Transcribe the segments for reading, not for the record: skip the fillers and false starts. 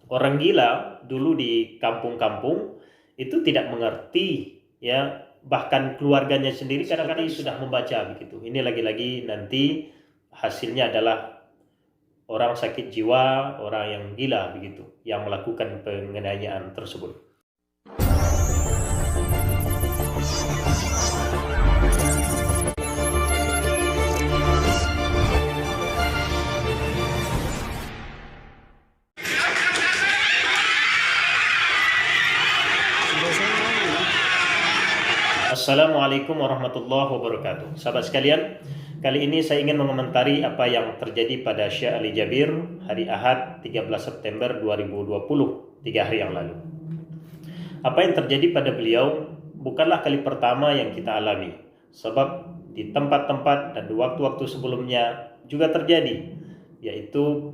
Orang gila dulu di kampung-kampung itu tidak mengerti, ya, bahkan keluarganya sendiri kadang-kadang sudah membaca begitu. Ini lagi-lagi nanti hasilnya adalah orang sakit jiwa, orang yang gila begitu, yang melakukan penganiayaan tersebut. Assalamualaikum warahmatullahi wabarakatuh. Sahabat sekalian, kali ini saya ingin mengomentari apa yang terjadi pada Syekh Ali Jabir hari Ahad 13 September 2020, 3 hari yang lalu. Apa yang terjadi pada beliau bukanlah kali pertama yang kita alami, sebab di tempat-tempat dan di waktu-waktu sebelumnya juga terjadi, yaitu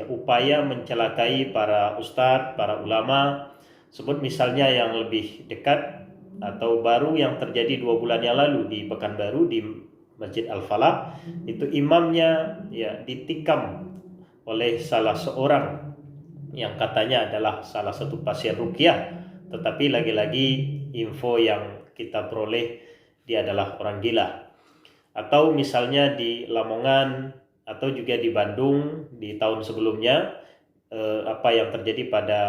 upaya mencelakai para ustadz, para ulama. Sebut misalnya yang lebih dekat atau baru yang terjadi 2 bulan yang lalu di Pekanbaru, di Masjid Al-Falah, itu imamnya ya ditikam oleh salah seorang yang katanya adalah salah satu pasien ruqyah, tetapi lagi-lagi info yang kita peroleh dia adalah orang gila. Atau misalnya di Lamongan atau juga di Bandung di tahun sebelumnya, apa yang terjadi pada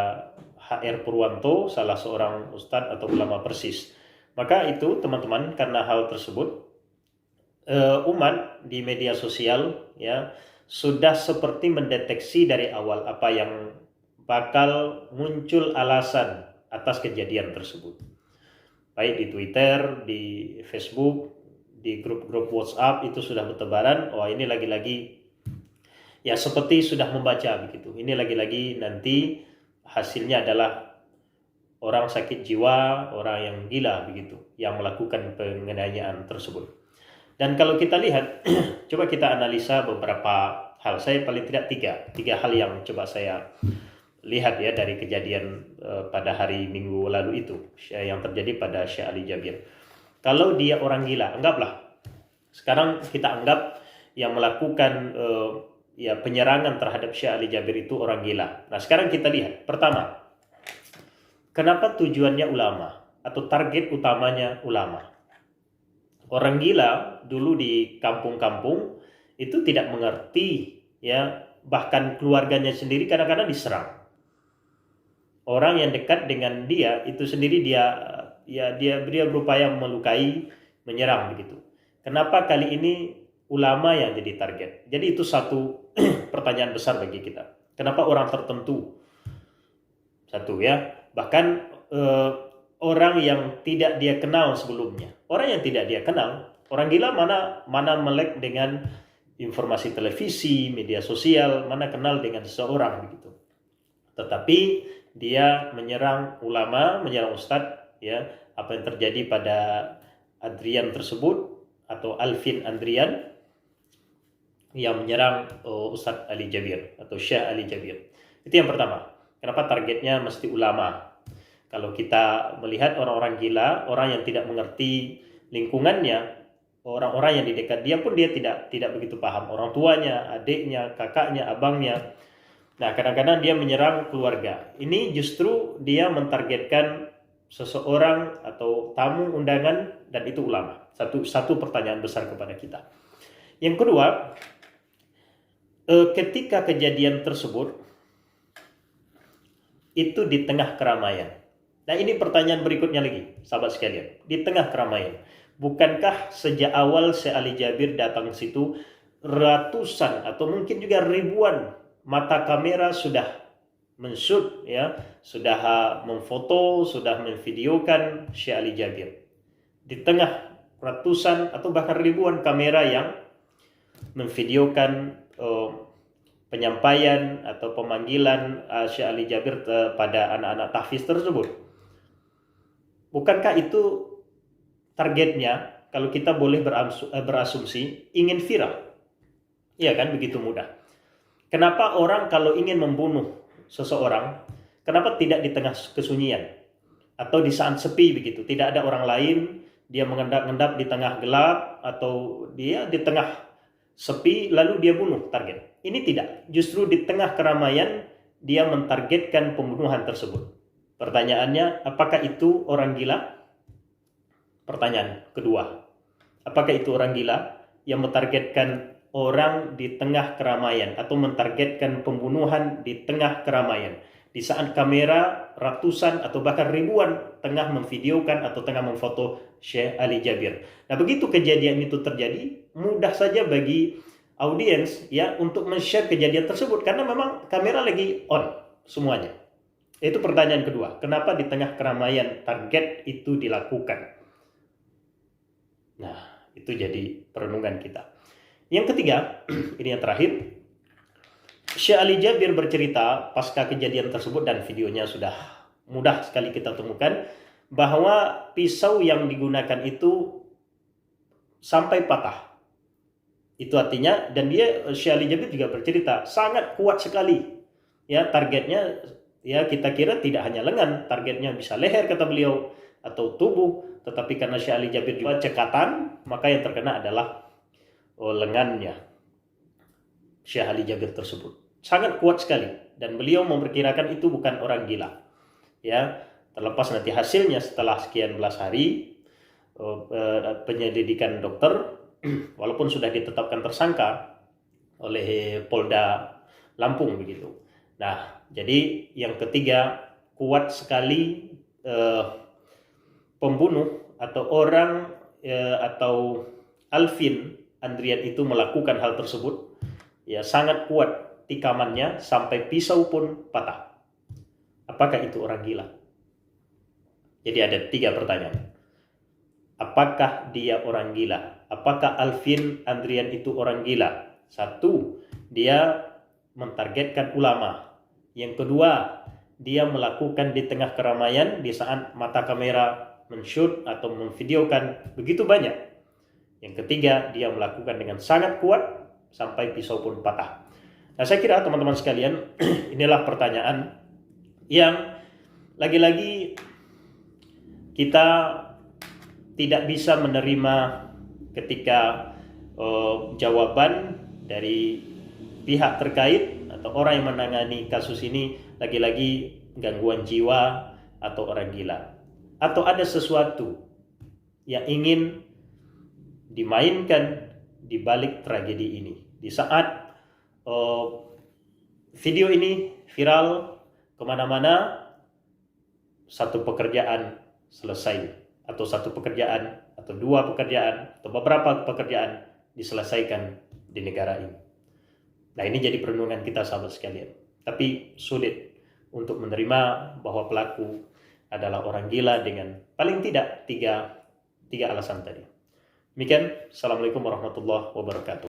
HR Purwanto, salah seorang ustadz atau ulama Persis. Maka itu teman-teman, karena hal tersebut umat di media sosial ya sudah seperti mendeteksi dari awal apa yang bakal muncul alasan atas kejadian tersebut. Baik di Twitter, di Facebook, di grup-grup WhatsApp itu sudah bertebaran. Oh, ini lagi-lagi ya seperti sudah membaca begitu. Ini lagi-lagi nanti hasilnya adalah orang sakit jiwa, orang yang gila begitu, yang melakukan penganiayaan tersebut. Dan kalau kita lihat, coba kita analisa beberapa hal. Saya paling tidak tiga hal yang coba saya lihat ya dari kejadian pada hari Minggu lalu itu yang terjadi pada Syekh Ali Jabir. Kalau dia orang gila, anggaplah sekarang kita anggap yang melakukan ya penyerangan terhadap Syekh Ali Jabir itu orang gila. Nah, sekarang kita lihat. Pertama, kenapa tujuannya ulama atau target utamanya ulama? Orang gila dulu di kampung-kampung itu tidak mengerti, ya, bahkan keluarganya sendiri kadang-kadang diserang. Orang yang dekat dengan dia itu sendiri dia berupaya melukai, menyerang begitu. Kenapa kali ini ulama yang jadi target? Jadi itu satu pertanyaan besar bagi kita. Kenapa orang tertentu? Satu ya, bahkan orang yang tidak dia kenal sebelumnya. Orang yang tidak dia kenal, orang gila mana melek dengan informasi televisi, media sosial, mana kenal dengan seseorang begitu. Tetapi dia menyerang ulama, menyerang ustadz, ya, apa yang terjadi pada Adrian tersebut atau Alvin Andrian yang menyerang Ustadz Ali Jabir atau Syekh Ali Jabir. Itu yang pertama. Kenapa targetnya mesti ulama? Kalau kita melihat orang-orang gila, orang yang tidak mengerti lingkungannya, orang-orang yang di dekat dia pun dia tidak begitu paham. Orang tuanya, adiknya, kakaknya, abangnya. Nah, kadang-kadang dia menyerang keluarga. Ini justru dia mentargetkan seseorang atau tamu undangan, dan itu ulama. Satu pertanyaan besar kepada kita. Yang kedua, ketika kejadian tersebut itu di tengah keramaian. Nah, ini pertanyaan berikutnya lagi, sahabat sekalian. Di tengah keramaian, bukankah sejak awal Syekh Ali Jabir datang ke situ ratusan atau mungkin juga ribuan mata kamera sudah men-shoot, ya, sudah memfoto, sudah memvideokan Syekh Ali Jabir. Di tengah ratusan atau bahkan ribuan kamera yang memvideokan penyampaian atau pemanggilan Syekh Ali Jabir pada anak-anak tahfiz tersebut. Bukankah itu targetnya, kalau kita boleh berasumsi, ingin viral? Iya kan, begitu mudah. Kenapa orang kalau ingin membunuh seseorang, kenapa tidak di tengah kesunyian? Atau di saat sepi begitu, tidak ada orang lain, dia mengendap-endap di tengah gelap, atau dia di tengah sepi lalu dia bunuh target. Ini tidak, justru di tengah keramaian dia mentargetkan pembunuhan tersebut. Pertanyaannya, apakah itu orang gila? Pertanyaan kedua, apakah itu orang gila yang mentargetkan orang di tengah keramaian atau mentargetkan pembunuhan di tengah keramaian? Di saat kamera ratusan atau bahkan ribuan tengah memvideokan atau tengah memfoto Syekh Ali Jabir. Nah, begitu kejadian itu terjadi, mudah saja bagi audiens ya untuk men-share kejadian tersebut karena memang kamera lagi on semuanya. Itu pertanyaan kedua, kenapa di tengah keramaian target itu dilakukan? Nah, itu jadi perenungan kita. Yang ketiga, ini yang terakhir, Syekh Ali Jabir bercerita pasca kejadian tersebut dan videonya sudah mudah sekali kita temukan bahwa pisau yang digunakan itu sampai patah. Itu artinya, dan Syekh Ali Jabir juga bercerita sangat kuat sekali. Ya, targetnya ya kita kira tidak hanya lengan, targetnya bisa leher kata beliau atau tubuh, tetapi karena Syekh Ali Jabir juga cekatan, maka yang terkena adalah lengannya Syekh Ali Jabir tersebut. Sangat kuat sekali dan beliau memperkirakan itu bukan orang gila. Ya, terlepas nanti hasilnya setelah sekian belas hari penyelidikan dokter walaupun sudah ditetapkan tersangka oleh Polda Lampung begitu. Nah, jadi yang ketiga, kuat sekali pembunuh atau orang atau Alvin Andrian itu melakukan hal tersebut. Ya, sangat kuat tikamannya sampai pisau pun patah. Apakah itu orang gila? Jadi ada 3 pertanyaan. Apakah dia orang gila? Apakah Alvin Andrian itu orang gila? 1, dia mentargetkan ulama. Yang kedua, dia melakukan di tengah keramaian di saat mata kamera men-shoot atau memvideokan begitu banyak. Yang ketiga, dia melakukan dengan sangat kuat sampai pisau pun patah. Nah, saya kira teman-teman sekalian, inilah pertanyaan yang lagi-lagi kita tidak bisa menerima ketika jawaban dari pihak terkait atau orang yang menangani kasus ini lagi-lagi gangguan jiwa atau orang gila. Atau ada sesuatu yang ingin dimainkan di balik tragedi ini. Di saat video ini viral kemana-mana, satu pekerjaan selesai, atau satu pekerjaan, atau 2 pekerjaan, atau beberapa pekerjaan diselesaikan di negara ini. Nah, ini jadi perenungan kita sahabat sekalian. Tapi sulit untuk menerima bahwa pelaku adalah orang gila dengan paling tidak tiga alasan tadi. Demikian, Assalamualaikum warahmatullahi wabarakatuh.